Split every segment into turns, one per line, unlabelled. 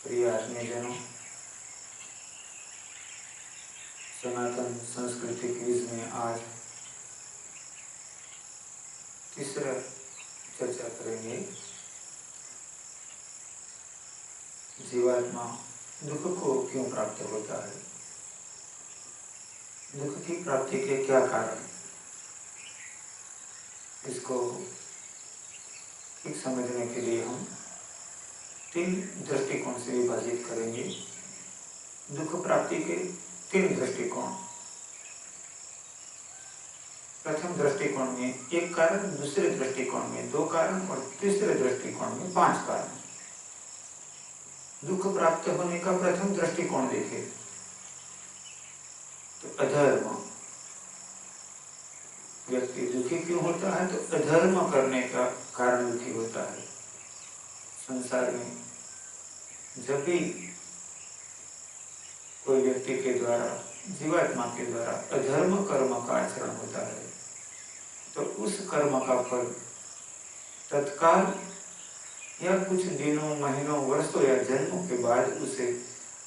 प्रिय आत्मीयजनों, सनातन संस्कृति क्विज में आज तीसरा चर्चा करेंगे। जीवात्मा दुख को क्यों प्राप्त होता है, दुख की प्राप्ति के क्या कारण, इसको ठीक समझने के लिए हम 3 दृष्टिकोण से विभाजित करेंगे। दुख प्राप्ति के 3 दृष्टिकोण। प्रथम दृष्टिकोण में 1 कारण, दूसरे दृष्टिकोण में 2 कारण और तीसरे दृष्टिकोण में 5 कारण। दुख प्राप्त होने का प्रथम दृष्टिकोण देखें तो अधर्म। व्यक्ति दुखी क्यों होता है? तो अधर्म करने का कारण दुखी होता है। संसार में जब भी कोई व्यक्ति के द्वारा, जीवात्मा के द्वारा अधर्म कर्म का आचरण होता है तो उस कर्म का फल तत्काल या कुछ दिनों, महीनों, वर्षों या जन्मों के बाद उसे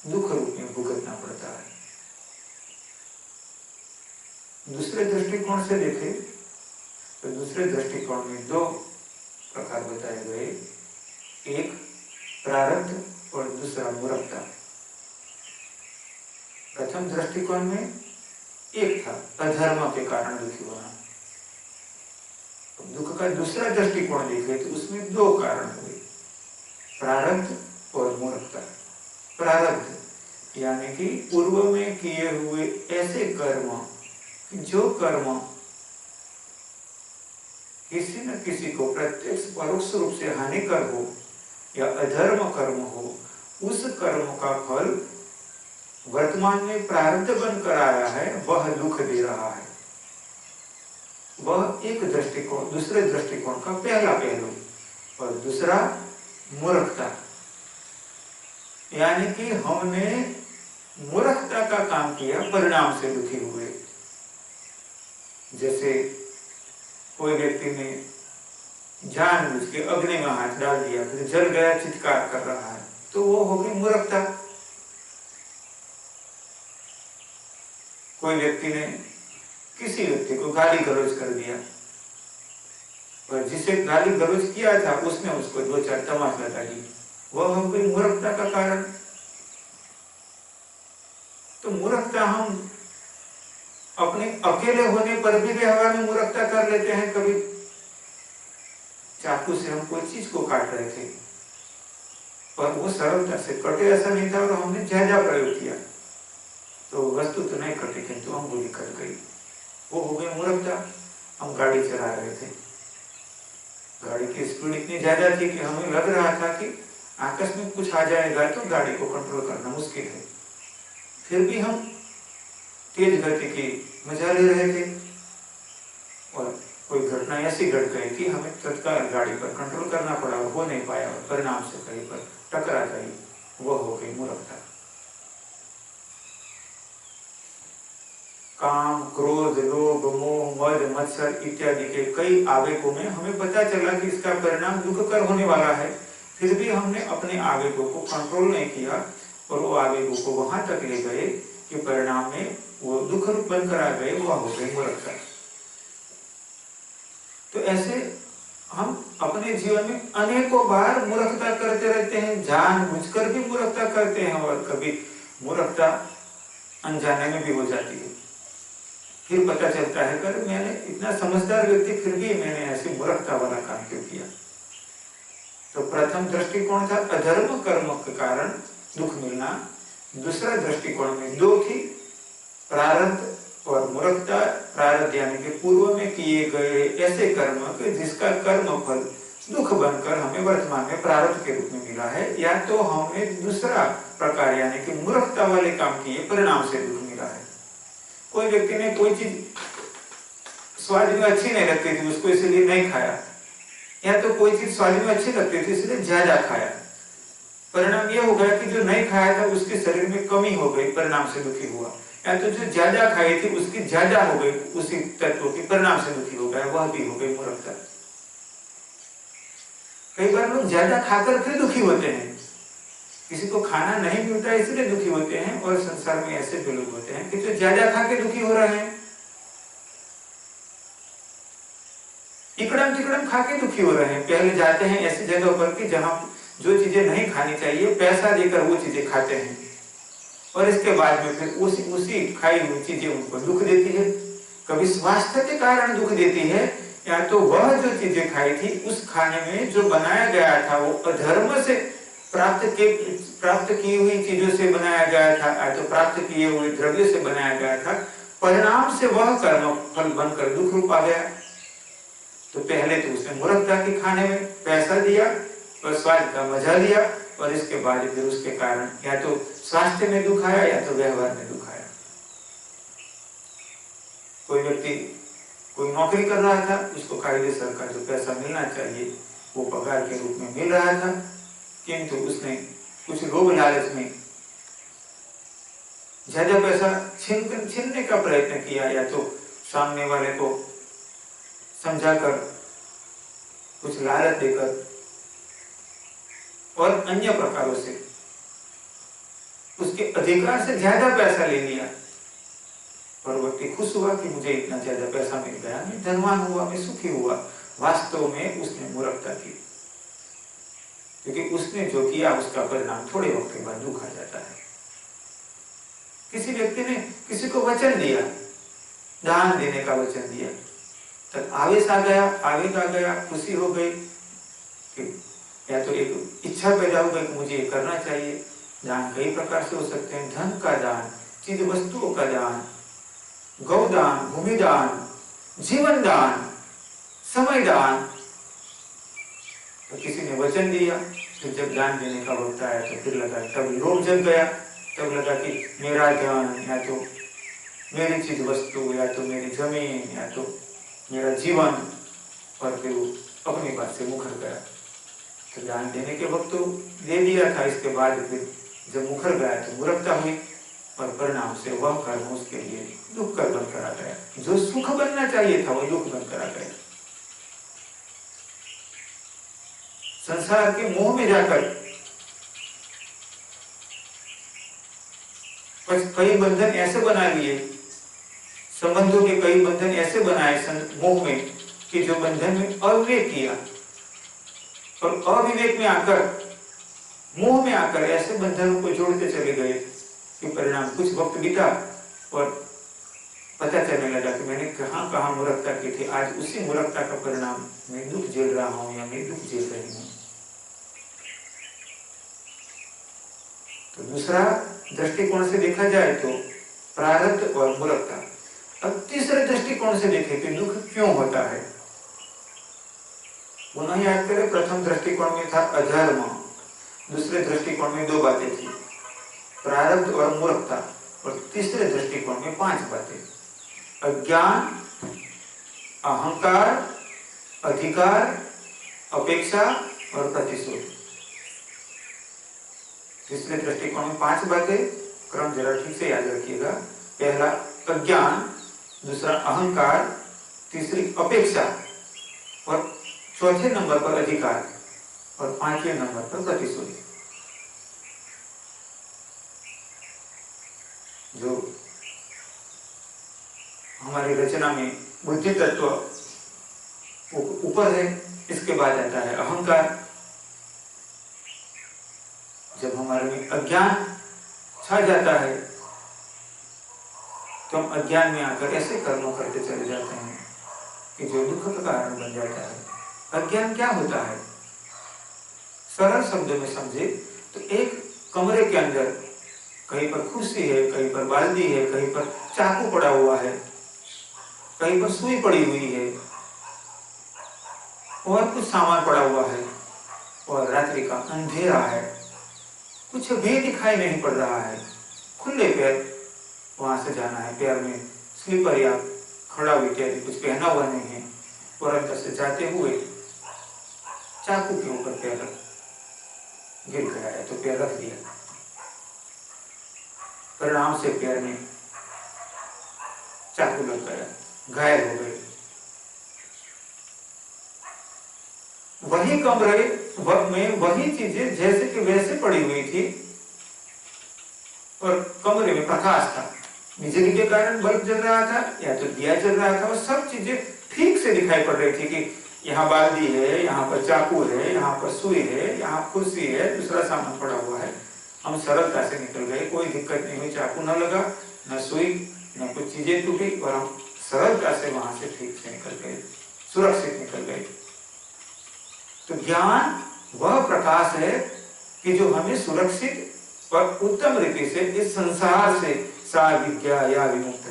दुख रूप में भुगतना पड़ता है। दूसरे दृष्टिकोण से देखें तो दूसरे दृष्टिकोण में 2 प्रकार बताए गए, एक प्रारब्ध और दूसरा मूर्खता। प्रथम दृष्टिकोण में एक था अधर्म के कारण दुखी होना। दुख का दूसरा दृष्टिकोण देखें तो उसमें 2 कारण हुए, प्रारब्ध और मूर्खता। प्रारब्ध यानी कि पूर्व में किए हुए ऐसे कर्म, जो कर्म किसी न किसी को प्रत्यक्ष परोक्ष रूप से हानिकर हो या अधर्म कर्म हो, उस कर्म का फल वर्तमान में प्रारब्ध बनकर आया है, वह दुख दे रहा है। वह एक दृष्टिकोण, दूसरे दृष्टिकोण का पहला पहलू। और दूसरा मूर्खता, यानी कि हमने मूर्खता का काम किया, परिणाम से दुखी हुए। जैसे कोई व्यक्ति ने जानबूझ के अग्नि में हाथ डाल दिया, फिर जल गया, चित्कार कर रहा है, तो वो हो गई मूर्खता। कोई व्यक्ति ने किसी व्यक्ति को गाली गलौज कर दिया और जिसे गाली गलौज किया था उसने उसको 2-4 तमाच लगा दी, वह हो गई मूर्खता का कारण। तो मूर्खता हम अपने अकेले होने पर भी व्यवहार में मूर्खता कर लेते हैं। कभी चाकू से हम कोई चीज को काट रहे थे और वो सरलता से कटे, ऐसा नहीं था, और हमने ज्यादा प्रयोग किया तो वस्तु तो नहीं कटी, किंतु अंगुली कट गई, वो हो गई मूर्खता। हम गाड़ी चला रहे थे, गाड़ी की स्पीड इतनी ज्यादा थी कि हमें लग रहा था कि आकस्मिक कुछ आ जाएगा तो गाड़ी को कंट्रोल करना मुश्किल है, फिर भी हम तेज गति की मजा ले रहे थे और कोई घटना ऐसी घट गई कि हमें तत्काल गाड़ी पर कंट्रोल करना पड़ा, हो नहीं पाया और परिणाम से कहीं पर टकरा गई, वह हो गई मूर्खता। काम, क्रोध, लोभ, मोह, मद, मत्सर इत्यादि के कई आवेगों में हमें पता चला कि इसका परिणाम दुखकर होने वाला है, फिर भी हमने अपने आवेगों को कंट्रोल नहीं किया और वो आवेगों को वहां तक ले गए कि परिणाम में वो दुख रूप बनकर आ गए, वह हो गई मूर्खता। तो ऐसे हम अपने जीवन में अनेकों बार मूर्खता करते रहते हैं, जानबूझकर भी मूर्खता करते हैं और कभी मूर्खता अनजाने में भी हो जाती है। फिर पता चलता है कि मैंने इतना समझदार व्यक्ति फिर भी मैंने ऐसी मूर्खता वाला काम क्यों किया। तो प्रथम दृष्टिकोण था अधर्म कर्म के कारण दुख मिलना। दूसरा दृष्टिकोण में दो थी, प्रारब्ध और मूर्खता। प्रारब्ध यानी कि पूर्व में किए गए ऐसे कर्म के जिसका कर्म फल दुख बनकर हमें वर्तमान में प्रारब्ध के रूप में मिला है, या तो हमने दूसरा प्रकार यानी कि मूर्खता वाले काम किए परिणाम से दुख मिला है। कोई व्यक्ति ने कोई चीज स्वाद में अच्छी नहीं लगती थी, उसको इसलिए नहीं खाया, या तो कोई चीज स्वाद में अच्छी लगती थी इसलिए ज्यादा खाया। परिणाम यह हो गया कि जो नहीं खाया था उसके शरीर में कमी हो गई, परिणाम से दुखी हुआ। या तो जो ज्यादा खाई थी उसकी ज्यादा हो गई उसी तत्व की, परिणाम से दुखी हो गया, वह भी हो गई मूर्खता। कई बार लोग ज्यादा खाकर फिर दुखी होते हैं, किसी को खाना नहीं मिलता इसलिए दुखी होते हैं। और संसार में ऐसे भी लोग होते हैं कि जो ज्यादा खा के दुखी हो रहे हैं, इकड़म तिकड़म खा के दुखी हो रहे हैं। पहले जाते हैं ऐसी जगह पर कि जहां जो चीजें नहीं खानी चाहिए पैसा देकर वो चीजें खाते हैं, और इसके बाद में फिर उसी खाई हुई चीजें उनको दुख देती है। कभी स्वास्थ्य के कारण दुख देती है, या तो वह जो चीजें खाई थी उस खाने में जो बनाया गया था वो अधर्म से प्राप्त की हुई चीजों से बनाया गया था, या तो प्राप्त किए हुए द्रव्य से बनाया गया था। परिणाम से वह कर्म फल बनकर दुख रूप आ गया। तो पहले तो उसने मूर्खता की खाने में पैसा दिया और स्वाद का मजा लिया, और इसके बाद फिर उसके कारण या तो स्वास्थ्य में दुख आया या तो व्यवहार में दुख आया। कोई व्यक्ति कोई नौकरी कर रहा था, उसको कायदेसर का जो पैसा मिलना चाहिए वो पगार के रूप में मिल रहा था, किंतु उसने कुछ लोभ लालच में ज्यादा पैसा छीनने का प्रयत्न किया, या तो सामने वाले को समझाकर कुछ लालच देकर और अन्य प्रकारों से उसके अधिकार से ज्यादा पैसा ले लिया। और व्यक्ति खुश हुआ कि मुझे इतना ज्यादा पैसा मिल गया, मैं धनवान हुआ, मैं सुखी हुआ। वास्तव में उसने मूर्खता की, क्योंकि उसने जो किया उसका परिणाम थोड़े वक्त के बाद दुख आ जाता है। किसी व्यक्ति ने किसी को वचन दिया, दान देने का वचन दिया, तब आवेश आ गया, खुशी हो गई कि या तो एक इच्छा पैदा हो गई कि मुझे ये करना चाहिए। दान कई प्रकार से हो सकते हैं, धन का दान, चीज वस्तुओं का दान, गौदान, भूमि दान, जीवन दान, समय दान। तो किसी ने वचन दिया, फिर जब दान देने का वक्त आया तो फिर लगा, तब लोभ जग गया, तब लगा कि मेरा धन या तो मेरी चीज वस्तु या तो मेरी जमीन या तो मेरा जीवन, और फिर वो अपनी बात से मुकर गया। तो दान देने के वक्त तो दे दिया था, इसके बाद फिर जब मुकर गया तो मूर्खता हुई, और परिणाम से वह कर्म उसके लिए दुख कर बनकर आ गया। जो सुख बनना चाहिए था वो दुख बनकर आ गया। संसार के मोह में जाकर कई बंधन ऐसे बना लिए, संबंधों के कई बंधन ऐसे बनाए मोह में, कि जो बंधन में अविवेक किया, और अविवेक में आकर मोह में आकर ऐसे बंधनों को जोड़ते चले गए कि परिणाम कुछ वक्त बीता और पता चलने लगा कि मैंने कहां कहां मूर्खता की थी। आज उसी मूर्खता का परिणाम मैं दुख झेल रहा हूं या मैं दुख झेल रही हूं। तो दूसरा दृष्टिकोण से देखा जाए तो प्रारब्ध और मूर्खता। अब तीसरे दृष्टिकोण से देखें कि दुख क्यों होता है। पुनः याद करें, प्रथम दृष्टिकोण में था अधर्म, दूसरे दृष्टिकोण में दो बातें थी, प्रारब्ध और मूर्खता, और तीसरे दृष्टिकोण में 5 बातें, अज्ञान, अहंकार, अधिकार, अपेक्षा और प्रतिशोध। तीसरे दृष्टिकोण में 5 बातें, क्रम जरा ठीक से याद रखिएगा। पहला अज्ञान, दूसरा अहंकार, तीसरी अपेक्षा, और चौथे नंबर पर अधिकार, और 5वें नंबर पर प्रतिशोध। जो हमारी रचना में बुद्धि तत्व ऊपर है इसके बाद आता है अहंकार। जब हमारे में अज्ञान छा जाता है तो हम अज्ञान में आकर ऐसे कर्म करते चले जाते हैं कि जो दुख का कारण बन जाता है। अज्ञान क्या होता है? सरल शब्दों में समझे तो एक कमरे के अंदर कहीं पर कुर्सी है, कहीं पर बाल्टी है, कहीं पर चाकू पड़ा हुआ है, कहीं पर सुई पड़ी हुई है और कुछ सामान पड़ा हुआ है और रात्रि का अंधेरा है, कुछ भी दिखाई नहीं पड़ रहा है। खुले पैर वहां से जाना है, पैर में स्लीपर या खड़ा इत्यादि कुछ पहना हुआ नहीं है और अंदर से जाते हुए चाकू के ऊपर पैर गिर गया है तो पैर रख दिया, परिणाम से पैर में चाकू लग गया, घायल हो गए। वही कमरे में वही चीजें जैसे कि वैसे पड़ी हुई थी और कमरे में प्रकाश था, बिजली के कारण बल्ब जल रहा था या तो दिया जल रहा था और सब चीजें ठीक से दिखाई पड़ रही थी कि यहाँ बाल्टी है, यहाँ पर चाकू है, यहाँ पर सुई है, यहाँ कुर्सी है, दूसरा सामान पड़ा हुआ है। हम सरलता से निकल गए, कोई दिक्कत नहीं हुई, चाकू न लगा, न सुई, न कुछ चीजें टूटी और हम सरलता से वहां से ठीक से निकल गए, सुरक्षित निकल गए। तो ज्ञान वह प्रकाश है कि जो हमें सुरक्षित और उत्तम रीति से इस संसार से साविज्ञा या विमुक्त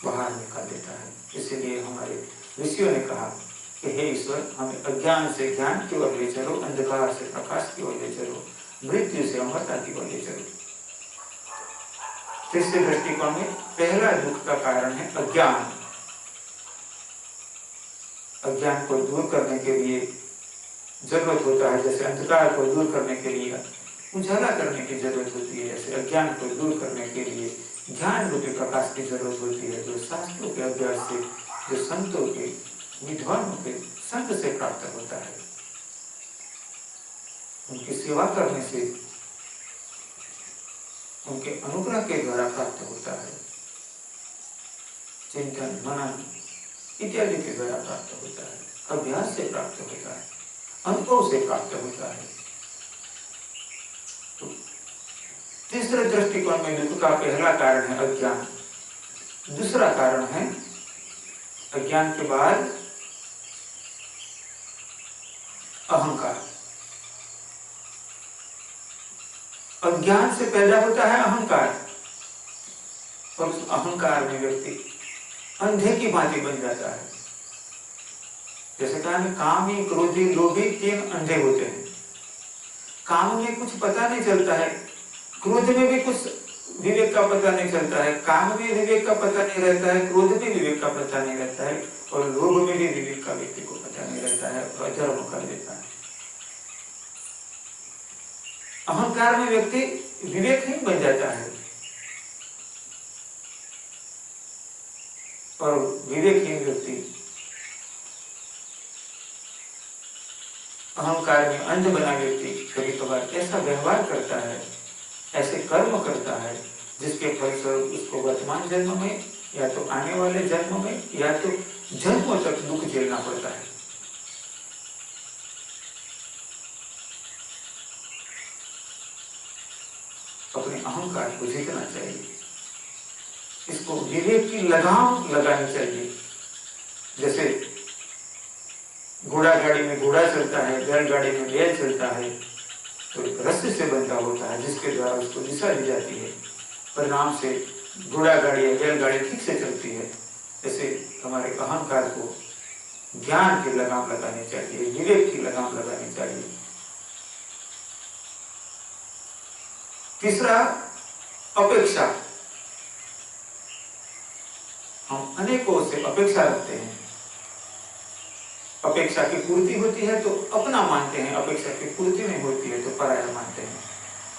बाहर निकाल देता है। इसीलिए हमारे ऋषियों ने कहा कि हे ईश्वर, हमें अज्ञान से ज्ञान की ओर ले चलो, अंधकार से प्रकाश की ओर ले चलो, मृत्यु से अमरता की ओर ले चलो। तीसरे दृष्टिकोण में पहला दुख का कारण है अज्ञान। अज्ञान को दूर करने के लिए जरूरत होता है, जैसे अंधकार को दूर करने के लिए उजाला करने की जरूरत होती है, जैसे अज्ञान को दूर करने के लिए ज्ञान रूपी प्रकाश की जरूरत होती है, जो शास्त्रों के अभ्यास से, जो संतों के, विद्वानों के संत से प्राप्त होता है। उनकी सेवा करने से, उनके अनुग्रह के द्वारा प्राप्त होता है, चिंतन मनन इत्यादि के द्वारा प्राप्त होता है, अभ्यास से प्राप्त होता है, अनुभव से प्राप्त होता है। तो तीसरे दृष्टिकोण में दुख का पहला कारण है अज्ञान। दूसरा कारण है अज्ञान के बाद अहंकार। अज्ञान से पैदा होता है अहंकार और उस अहंकार में व्यक्ति अंधे की भांति बन जाता है। जैसे कहा ना, कामी क्रोधी लोभी तीन अंधे होते हैं। काम में कुछ पता नहीं चलता है, क्रोध में भी कुछ विवेक का पता नहीं चलता है, काम में विवेक का पता नहीं रहता है, क्रोध में विवेक का पता नहीं रहता है और लोभ में भी विवेक का व्यक्ति को पता नहीं रहता है और अधर्म कर देता है। अहंकार में व्यक्ति विवेकहीन बन जाता है और विवेकहीन व्यक्ति अहंकार में अंध बना व्यक्ति कभी कभार ऐसा व्यवहार करता है, ऐसे कर्म करता है जिसके फलस्वरूप उसको वर्तमान जन्म में या तो आने वाले जन्म में या तो जन्मों तक दुख झेलना पड़ता है। अपने अहंकार को जीतना चाहिए, इसको विवेक की लगाम लगानी चाहिए। जैसे घोड़ा गाड़ी में घोड़ा चलता है, बैलगाड़ी में बैल चलता है, तो एक रस्सी से बंधा होता है जिसके द्वारा उसको दिशा दी जाती है, परिणाम से घोड़ा गाड़ी या बैलगाड़ी ठीक से चलती है। ऐसे हमारे अहंकार को ज्ञान की लगाम लगानी चाहिए, विवेक की लगाम लगानी चाहिए। तीसरा अपेक्षा। हम अनेकों से अपेक्षा रखते हैं, अपेक्षा की पूर्ति होती है तो अपना मानते हैं, अपेक्षा की पूर्ति नहीं होती है तो पराया मानते हैं।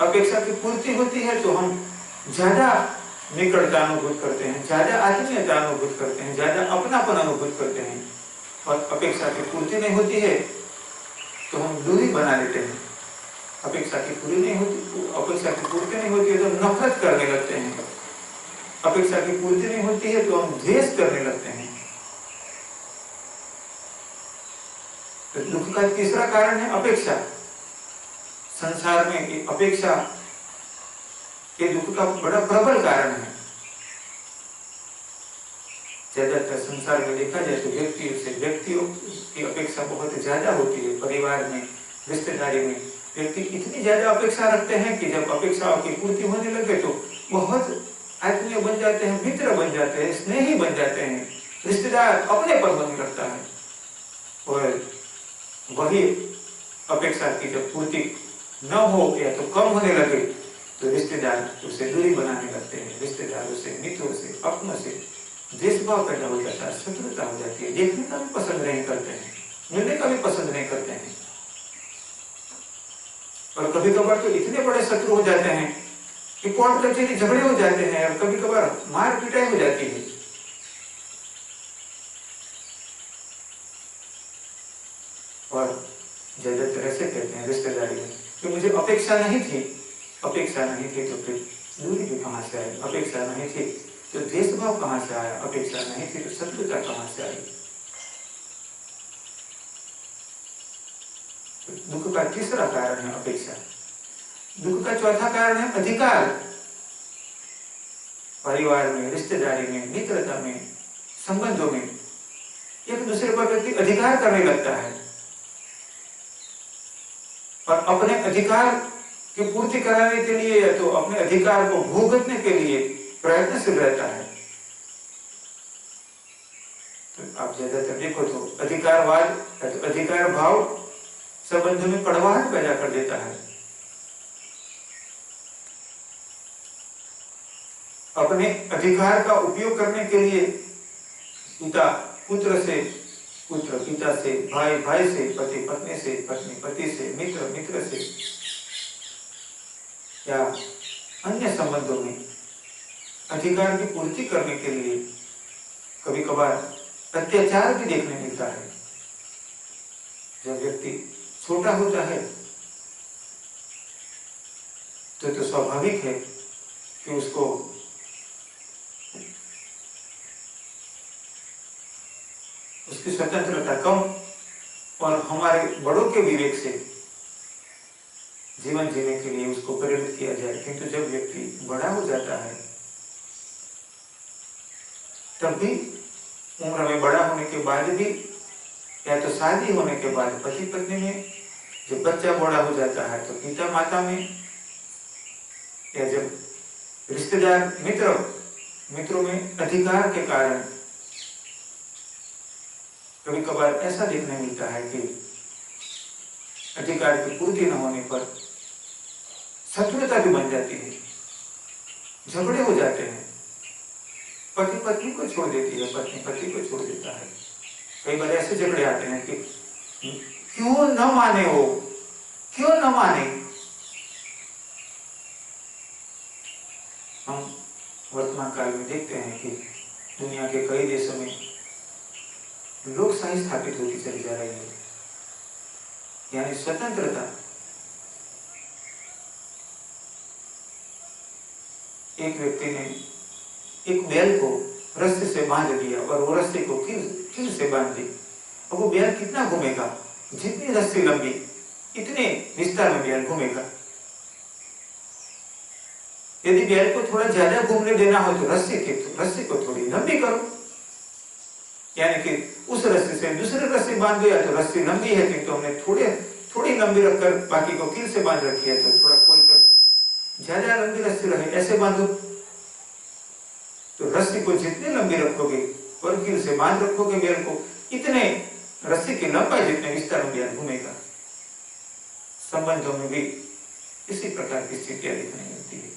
अपेक्षा की पूर्ति होती है तो हम ज्यादा निकटता अनुभूत करते हैं, ज्यादा आत्मीयता अनुभूत करते हैं, ज्यादा अपनापन अनुभूत करते हैं। और अपेक्षा की पूर्ति नहीं होती है तो हम दूरी बना लेते हैं। अपेक्षा की पूरी नहीं होती, अपेक्षा की पूर्ति नहीं होती है तो नफरत करने लगते हैं। अपेक्षा की पूर्ति नहीं होती है तो हम द्वेष करने लगते हैं। तो दुख का तीसरा कारण है अपेक्षा। संसार में अपेक्षा ये दुख का बड़ा प्रबल कारण है। ज्यादातर संसार में देखा जाए तो व्यक्तियों की अपेक्षा बहुत ज्यादा होती है। परिवार में, रिश्तेदारी में व्यक्ति इतनी ज्यादा अपेक्षा रखते हैं कि जब अपेक्षाओं की पूर्ति होने लगे तो बहुत आत्मीय बन जाते हैं, मित्र बन जाते हैं, स्नेही बन जाते हैं, रिश्तेदार अपने पर बनने लगता है। और वही अपेक्षा की जब पूर्ति न हो या तो कम होने लगे तो रिश्तेदार उसे दूरी बनाने लगते हैं। रिश्तेदारों से, मित्रों से, अपनों से द्वेषभाव पैदा हो जाता है, शत्रुता हो जाती है। देखने का भी पसंद नहीं करते हैं, मिलने का भी पसंद नहीं करते हैं। और कभी कभार तो इतने बड़े शत्रु हो जाते हैं कि कोर्ट कचहरी झगड़े हो जाते हैं और कभी कभार मार पिटाई हो जाती है। और ज्यादातर ऐसे कहते हैं रिश्तेदारी में कि मुझे अपेक्षा नहीं थी तो फिर दूरी भी कहां से आई? अपेक्षा नहीं थी तो द्वेषभाव कहां से आया? अपेक्षा नहीं थी तो शत्रुता कहां से आई? दुख का तीसरा कारण है अपेक्षा। दुख का चौथा कारण है अधिकार। परिवार में, रिश्तेदारी में, मित्रता में, संबंधों में एक दूसरे पर व्यक्ति अधिकार करने लगता है और अपने अधिकार की पूर्ति कराने के लिए या तो अपने अधिकार को भुगतने के लिए प्रयत्नशील रहता है। तो आप ज्यादातर देखो तो अधिकारवाद या तो अधिकार भाव संबंधों में कड़वाहट पैदा कर देता है। अपने अधिकार का उपयोग करने के लिए पिता पुत्र से, पुत्र पिता से, भाई भाई से, पति पत्नी से, पत्नी पति से, मित्र मित्र से या अन्य संबंधों में अधिकार की पूर्ति करने के लिए कभी कभार अत्याचार भी देखने मिलता है। जब व्यक्ति छोटा होता है तो स्वाभाविक है कि उसको उसकी स्वतंत्रता कम और हमारे बड़ों के विवेक से जीवन जीने के लिए उसको प्रेरित किया जाए। किंतु जब व्यक्ति बड़ा हो जाता है तब भी उम्र में बड़ा होने के बाद भी या तो शादी होने के बाद पति पत्नी में, जब बच्चा बड़ा हो जाता है तो पिता माता में, या जब रिश्तेदार मित्रों में अधिकार के कारण कभी कभार ऐसा देखने मिलता है कि अधिकार की पूर्ति न होने पर शत्रुता भी बन जाती है, झगड़े हो जाते हैं, पति पत्नी को छोड़ देती है, पत्नी पति को छोड़ देता है। कई बार ऐसे झगड़े आते हैं कि क्यों न माने वो, क्यों न माने। हम वर्तमान काल में देखते हैं कि दुनिया के कई देशों में लोकशाही स्थापित होती चली जा रही है, यानी स्वतंत्रता। एक व्यक्ति ने एक बैल को रस्सी से बांध दिया और वो रस्सी को किल से बांध दी। अब वो बैल कितना घूमेगा? जितनी रस्सी लंबी इतने विस्तार में बैल घूमेगा। यदि बैल को थोड़ा ज्यादा घूमने देना हो तो रस्सी को थोड़ी लंबी करो, यानी कि उस रस्सी से दूसरी रस्सी बांध दो। या तो रस्सी लंबी है किंतु हमने थोड़ी लंबी रखकर बाकी को कील से बांध रखी है, तो थोड़ा खोल कर ज्यादा लंबी रस्सी रहे ऐसे बांधो। तो रस्सी को जितनी लंबी रखोगे और कील से बांध रखोगे बैल को, इतने रस्सी की लंबाई जितने विस्तार में बैल घूमेगा। संबंधों में भी इसी प्रकार की स्थितियां देखने मिलती है।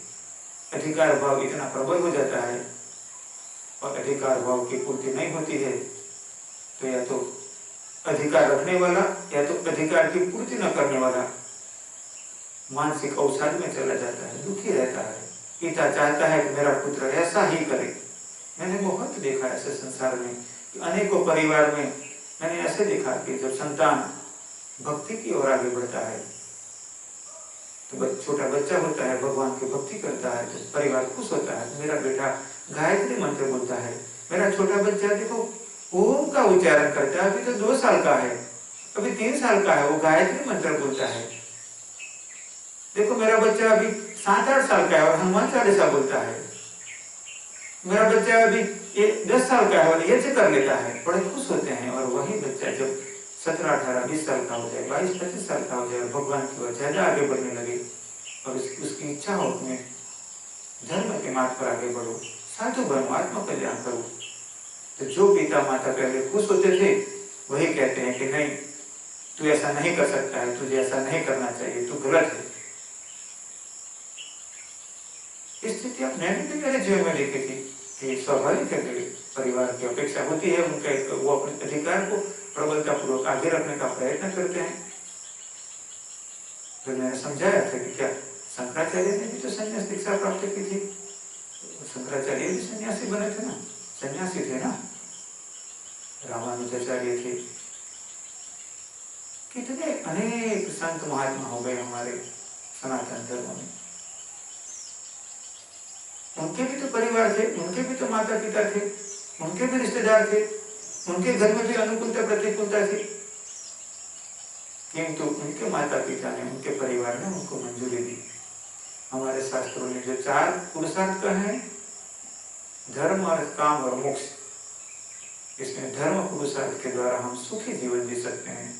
अधिकार भाव इतना प्रबल हो जाता है और अधिकार भाव की पूर्ति नहीं होती है तो या तो अधिकार रखने वाला या तो अधिकार की पूर्ति न करने वाला मानसिक अवसाद में चला जाता है, दुखी रहता है। पिता चाहता है कि मेरा पुत्र ऐसा ही करे। मैंने बहुत देखा ऐसे संसार में, अनेकों परिवार में मैंने ऐसे देखा कि जब संतान भक्ति की ओर आगे बढ़ता है तो छोटा बच्चा होता है, भगवान की भक्ति करता है तो परिवार खुश होता है। मेरा बेटा गायत्री मंत्र बोलता है, मेरा छोटा बच्चा देखो ओम का उच्चारण करता है, अभी तो 2 साल का है, अभी 3 साल का है, वो गायत्री मंत्र बोलता है। देखो मेरा बच्चा अभी 7-8 साल का है और हनुमान चालीसा बोलता है। मेरा बच्चा अभी 10 साल का है और यज्ञ कर लेता है, बड़े खुश होते हैं। और वही बच्चा जब 17, 18, 20 साल का हो जाए, 22, 25 साल का हो जाए, भगवान की ओर ज्यादा आगे बढ़ने लगे और उसकी इच्छा हो कि मैं धर्म के मार्ग पर आगे बढ़ो, साधु बनो, आत्म कल्याण करो, तो जो पिता माता पहले खुश होते थे वही कहते हैं कि नहीं, तू ऐसा नहीं कर सकता है, तुझे ऐसा नहीं करना चाहिए, तू गलत है। स्थिति आप मैंने भी मेरे जीवन में देखी थी कि स्वाभाविक है कि परिवार की अपेक्षा होती है, उनके वो अपने अधिकार को प्रबलता पूर्वक आगे रखने का प्रयत्न करते हैं। फिर मैंने समझाया था कि क्या शंकराचार्य ने भी तो संन्यास दीक्षा प्राप्त की थी, शंकराचार्य भी सन्यासी बने थे ना, सन्यासी थे ना, रामानुजाचार्य थे, कितने अनेक संत महात्मा हो गए हमारे सनातन धर्म में। उनके भी तो परिवार थे, उनके भी तो माता पिता थे, उनके भी रिश्तेदार थे, उनके घर में भी अनुकूलता प्रतिकूलता थी, किंतु उनके माता पिता ने, उनके परिवार ने उनको मंजूरी दी। हमारे शास्त्रों ने जो 4 पुरुषार्थ कहे हैं, धर्म और काम और मोक्ष, इसमें धर्म पुरुषार्थ के द्वारा हम सुखी जीवन जी सकते हैं,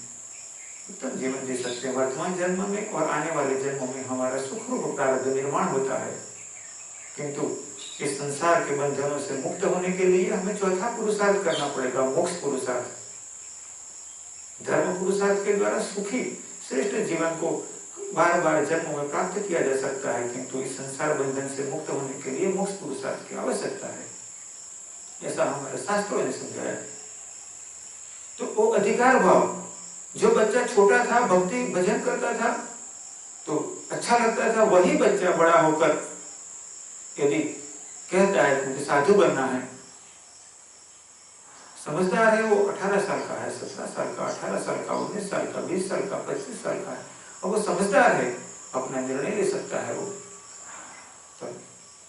उत्तम जीवन जी सकते हैं। वर्तमान जन्म में और आने वाले जन्मों में हमारा सुखरूप प्रारब्ध निर्माण होता है, किंतु इस संसार के बंधनों से मुक्त होने के लिए हमें चौथा पुरुषार्थ करना पड़ेगा, मोक्ष पुरुषार्थ। धर्म पुरुषार्थ के द्वारा सुखी श्रेष्ठ जीवन को बार बार जन्मों में प्राप्त किया जा सकता है, किंतु इस संसार बंधन से मुक्त होने के लिए मोक्ष पुरुषार्थ की आवश्यकता है, ऐसा हमारे शास्त्रों ने समझाया। तो वो अधिकार भाव, जो बच्चा छोटा था भक्ति भजन करता था तो अच्छा लगता था, वही बच्चा बड़ा होकर यदि कहता है मुझे साधु बनना है, समझदार है, वो 18 साल का है, 17 साल का, 18 साल का, 19 साल का, 20 साल का, 25 साल का है, और वो समझदार है, अपना निर्णय ले सकता है वो, तो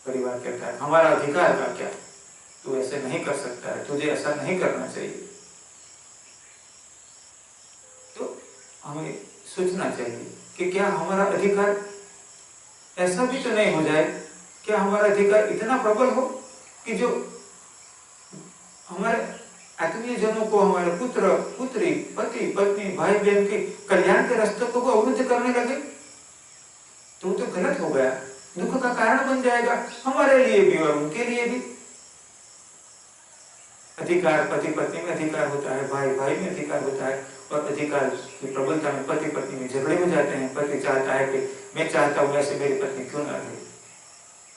परिवार कहता है हमारा अधिकार का क्या, तू ऐसे नहीं कर सकता है, तुझे ऐसा नहीं करना चाहिए। तो हमें सोचना चाहिए कि क्या हमारा अधिकार ऐसा भी तो नहीं हो जाए, क्या हमारा अधिकार इतना प्रबल हो कि जो हमारे आत्मीय जनों को, हमारे पुत्र पुत्री, पति पत्नी, भाई बहन के कल्याण के रास्तों को अवरुद्ध करने लगे, तो गलत हो गया, दुख का कारण बन जाएगा हमारे लिए भी और उनके लिए भी। अधिकार पति पत्नी में अधिकार होता है, भाई भाई में अधिकार होता है, और अधिकार की प्रबलता में पति पत्नी में झगड़े हो जाते हैं। पति चाहता है कि मैं चाहता हूँ ऐसे मेरी पत्नी क्यों ना रहे,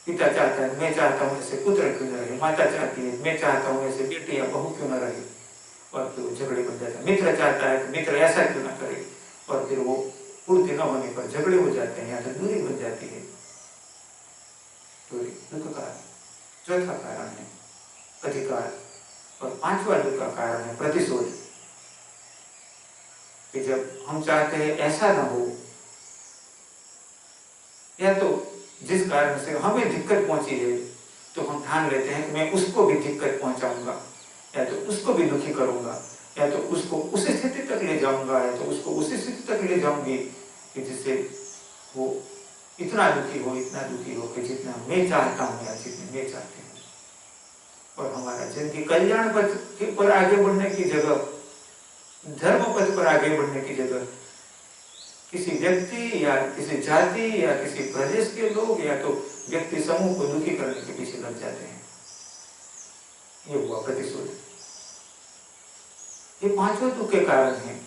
पिता चाहता है मैं चाहता हूँ ऐसे पुत्र क्यों न रहे, माता चाहती है मैं चाहता हूँ ऐसे बेटी या बहू क्यों न रहे, और फिर वो झगड़े बन जाते हैं। मित्र चाहता है कि मित्र ऐसा क्यों ना करे, और फिर वो पूर्ति न होने पर झगड़े हो जाते हैं या तो दूरी बन जाती है। दूरी दुख का चौथा कारण है अधिकार, और 5वां दुख का कारण है प्रतिशोध, कि जब हम चाहते हैं ऐसा ना हो, या तो जिस कारण से हमें दिक्कत पहुंची है तो हम ठान लेते हैं कि मैं उसको भी दिक्कत पहुंचाऊंगा, या तो उसको भी दुखी करूंगा, या तो उसको उस स्थिति तक ले जाऊंगा, या तो उसको उस स्थिति तक ले जाऊंगी कि जिससे वो इतना दुखी हो कि जितना मैं चाहता हूँ या जितने मैं चाहती हूँ। और हमारा जिंदगी कल्याण पथ पर आगे बढ़ने की जगह, धर्म पथ पर आगे बढ़ने की जगह किसी व्यक्ति या किसी जाति या किसी प्रदेश के लोग या तो व्यक्ति समूह को दुखी करने के पीछे लग जाते हैं। ये हुआ प्रतिशोध। ये 5 दुख के कारण हैं।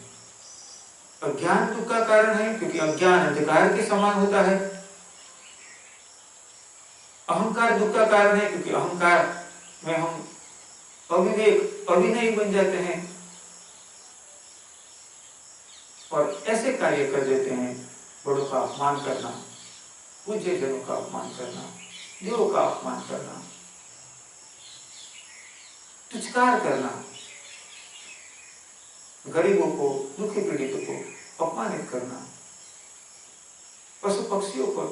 अज्ञान दुख का कारण है, क्योंकि अज्ञान अंधकार के समान होता है। अहंकार दुख का कारण है, क्योंकि अहंकार में हम अविवेक अभिनयी बन जाते हैं और ऐसे कार्य कर देते हैं, बड़ों का अपमान करना, पूज्य जनों का अपमान करना, देवों का अपमान करना, तुच्छकार करना, गरीबों को, दुखी पीड़ितों को अपमानित करना, पशु पक्षियों को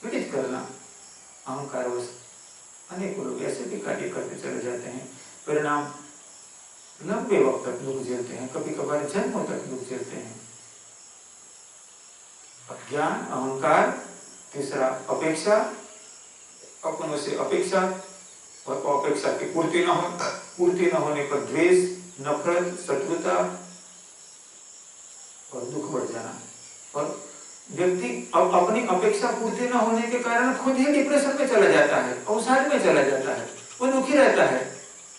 पीड़ित करना। अहंकारवश अनेकों लोग ऐसे भी कार्य करते चले जाते हैं, परिणाम लंबे वक्त तक दुख झेलते हैं, कभी कभार जन्मों तक दुख झेलते हैं। अज्ञान, अहंकार, तीसरा अपेक्षा, अपनों से अपेक्षा और अपेक्षा की पूर्ति न होने पर द्वेष, नफरत, शत्रुता और दुख बढ़ जाना। और व्यक्ति अब अपनी अपेक्षा पूर्ति न होने के कारण खुद ही डिप्रेशन में चला जाता है, अवसाद में चला जाता है, वो दुखी रहता है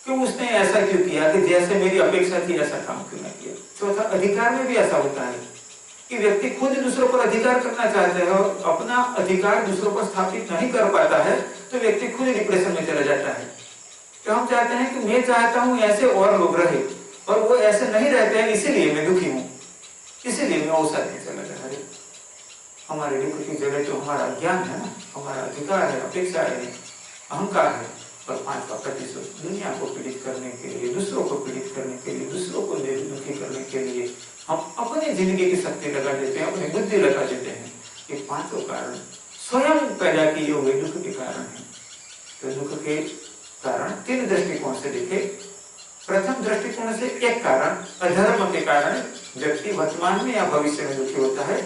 कि उसने ऐसा क्यों किया, कि जैसे मेरी अपेक्षा थी ऐसा काम क्यों नहीं किया। चौथा, अधिकार में भी ऐसा होता है कि व्यक्ति खुद दूसरों पर अधिकार करना चाहता है और अपना अधिकार दूसरों पर स्थापित नहीं कर पाता है, तो व्यक्ति खुद डिप्रेशन में चला जाता है। तो हम चाहते हैं कि मैं चाहता हूं ऐसे और लोग रहे, और वो ऐसे नहीं रहते हैं, इसीलिए मैं दुखी हूं, इसीलिए मैं अवसाद में चला जा रहा हूं। हमारे दुख की जगह तो हमारा ज्ञान है ना, हमारा अधिकार है, अपेक्षा है, अहंकार है। और 5वां प्रतिशत दुनिया को पीड़ित करने के लिए, दूसरों को पीड़ित करने के लिए, दूसरों को दुखी करने के लिए हम अपनी जिंदगी की शक्ति लगा देते हैं, अपनी बुद्धि लगा देते हैं। ये 5 कारण स्वयं पैदा किए हुए दुख के कारण है। तो दुख के कारण 3 दृष्टिकोण से देखे। प्रथम दृष्टिकोण से एक कारण अधर्म के कारण व्यक्ति वर्तमान में या भविष्य में दुखी होता है।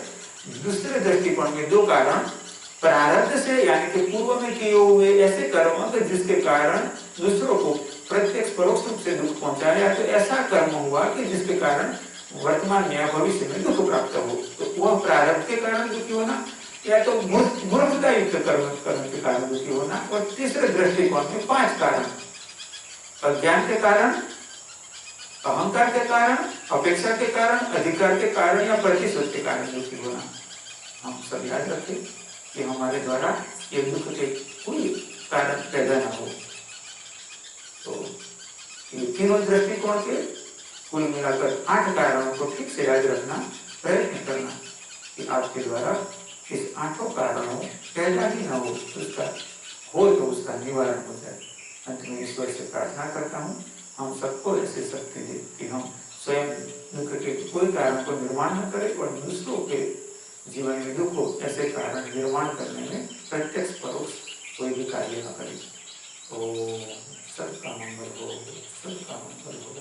दूसरे दृष्टिकोण में 2 कारण प्रारब्ध से, यानी कि पूर्व में किए हुए ऐसे कर्म जिसके कारण दूसरों को प्रत्यक्ष परोक्ष रूप से दुख पहुंचाया, तो ऐसा कर्म हुआ कि जिसके कारण वर्तमान में या भविष्य में दुख प्राप्त हो। तो वह प्रारब्ध के कारण दुखी होना, या तो मूर्खता युक्त कर्म के कारण दुखी होना। और तीसरे दृष्टिकोण में 5 कारण, अज्ञान के कारण, अहंकार के कारण, अपेक्षा के कारण, अधिकार के कारण या प्रतिशोध के कारण दुखी होना। हम सब याद रखें कि हमारे द्वारा ये दुख के कोई कारण पैदा न हो। तो ये तीनों दृष्टिकोण के कुल मिलाकर 8 कारणों को ठीक से याद रखना, प्रयत्न करना कि आपके द्वारा इस 8 कारणों पैदा ही न हो, तो उसका निवारण हो जाए। अंत में ईश्वर से प्रार्थना करता हूँ हम सबको ऐसी शक्ति दे कि हम स्वयं दुख के कोई कारण को निर्माण न करें और दूसरों के जीवन में दुख हो ऐसे कारण निर्माण करने में प्रत्यक्ष परोक्ष कोई भी कार्य न करें। तो सबका मंगल हो, सबका मंगल हो।